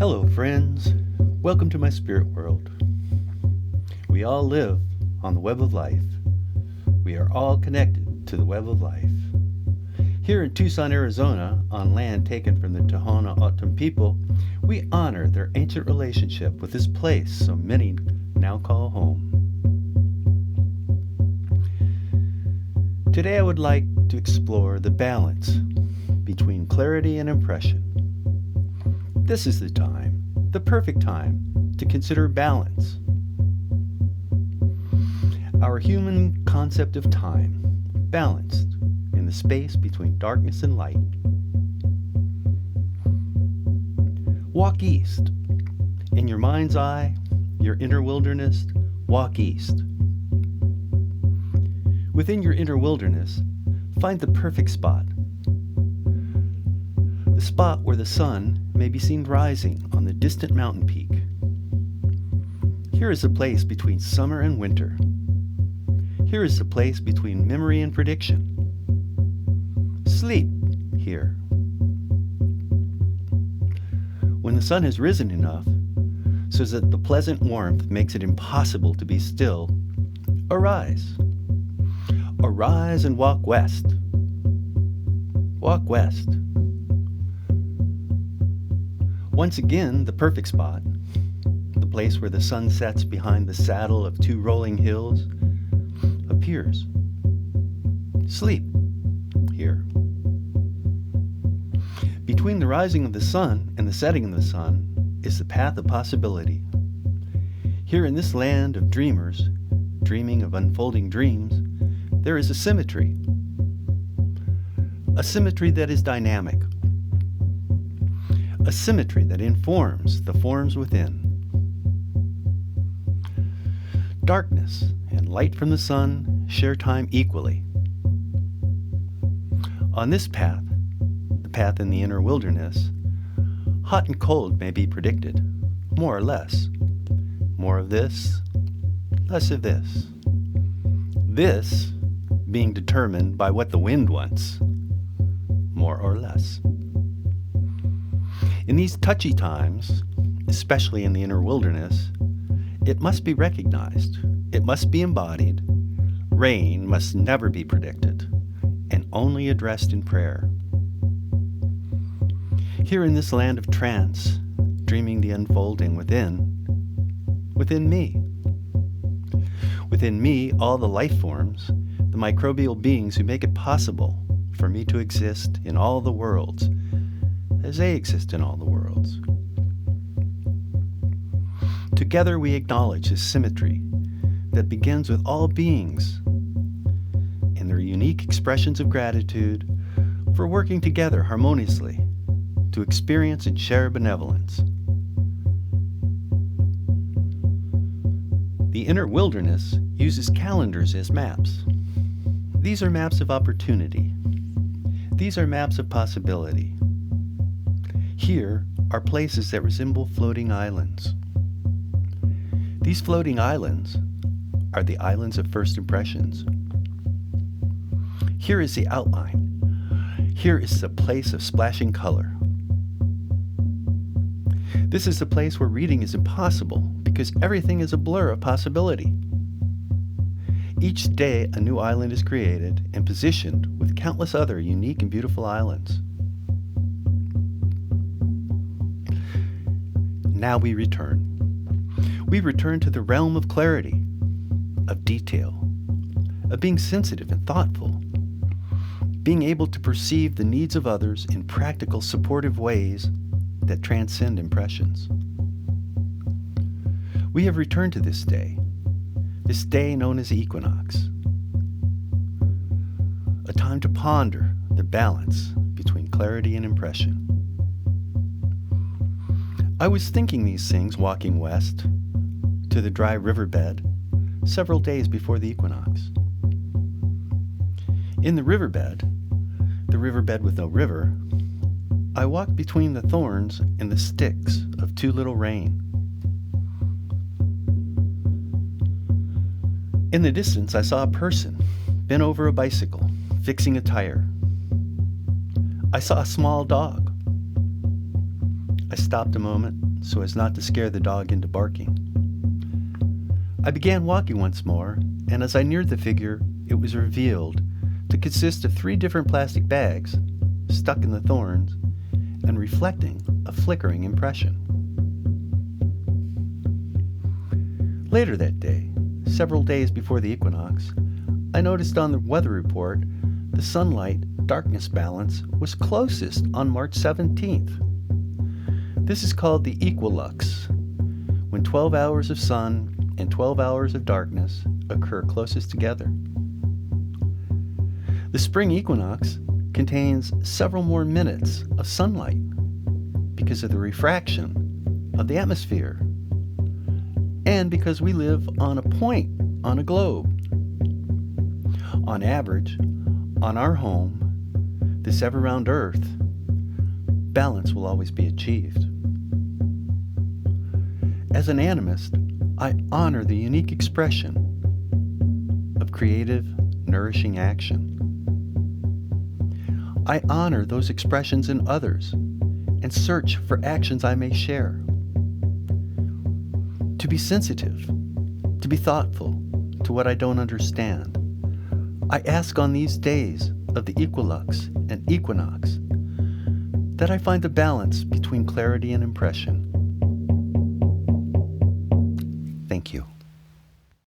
Hello, friends. Welcome to my spirit world. We all live on the web of life. We are all connected to the web of life. Here in Tucson, Arizona, on land taken from the Tohono O'odham people, we honor their ancient relationship with this place so many now call home. Today I would like to explore the balance between clarity and impression. This is the time, the perfect time, to consider balance. Our human concept of time, balanced in the space between darkness and light. Walk east. In your mind's eye, your inner wilderness, walk east. Within your inner wilderness, find the perfect spot. The spot where the sun may be seen rising on the distant mountain peak. Here is a place between summer and winter. Here is the place between memory and prediction. Sleep here. When the sun has risen enough so that the pleasant warmth makes it impossible to be still, arise. Arise and walk west. Walk west. Once again, the perfect spot, the place where the sun sets behind the saddle of two rolling hills, appears. Sleep here. Between the rising of the sun and the setting of the sun is the path of possibility. Here in this land of dreamers, dreaming of unfolding dreams, there is a symmetry. A symmetry that is dynamic. A symmetry that informs the forms within. Darkness and light from the sun share time equally. On this path, the path in the inner wilderness, hot and cold may be predicted, more or less. More of this, less of this. This being determined by what the wind wants, more or less. In these touchy times, especially in the inner wilderness, it must be recognized, it must be embodied, rain must never be predicted, and only addressed in prayer. Here in this land of trance, dreaming the unfolding within me. Within me, all the life forms, the microbial beings who make it possible for me to exist in all the worlds, as they exist in all the worlds. Together we acknowledge this symmetry that begins with all beings in their unique expressions of gratitude for working together harmoniously to experience and share benevolence. The inner wilderness uses calendars as maps. These are maps of opportunity. These are maps of possibility. Here are places that resemble floating islands. These floating islands are the islands of first impressions. Here is the outline. Here is the place of splashing color. This is the place where reading is impossible because everything is a blur of possibility. Each day a new island is created and positioned with countless other unique and beautiful islands. Now we return. We return to the realm of clarity, of detail, of being sensitive and thoughtful, being able to perceive the needs of others in practical, supportive ways that transcend impressions. We have returned to this day known as Equinox, a time to ponder the balance between clarity and impression. I was thinking these things walking west to the dry riverbed several days before the equinox. In the riverbed with no river, I walked between the thorns and the sticks of too little rain. In the distance, I saw a person bent over a bicycle, fixing a tire. I saw a small dog. I stopped a moment, so as not to scare the dog into barking. I began walking once more, and as I neared the figure, it was revealed to consist of 3 different plastic bags stuck in the thorns and reflecting a flickering impression. Later that day, several days before the equinox, I noticed on the weather report the sunlight-darkness balance was closest on March 17th. This is called the Equinox, when 12 hours of sun and 12 hours of darkness occur closest together. The spring equinox contains several more minutes of sunlight because of the refraction of the atmosphere and because we live on a point on a globe. On average, on our home, this ever-round Earth, balance will always be achieved. As an animist, I honor the unique expression of creative, nourishing action. I honor those expressions in others and search for actions I may share. To be sensitive, to be thoughtful to what I don't understand, I ask on these days of the equinox and equinox that I find the balance between clarity and impression.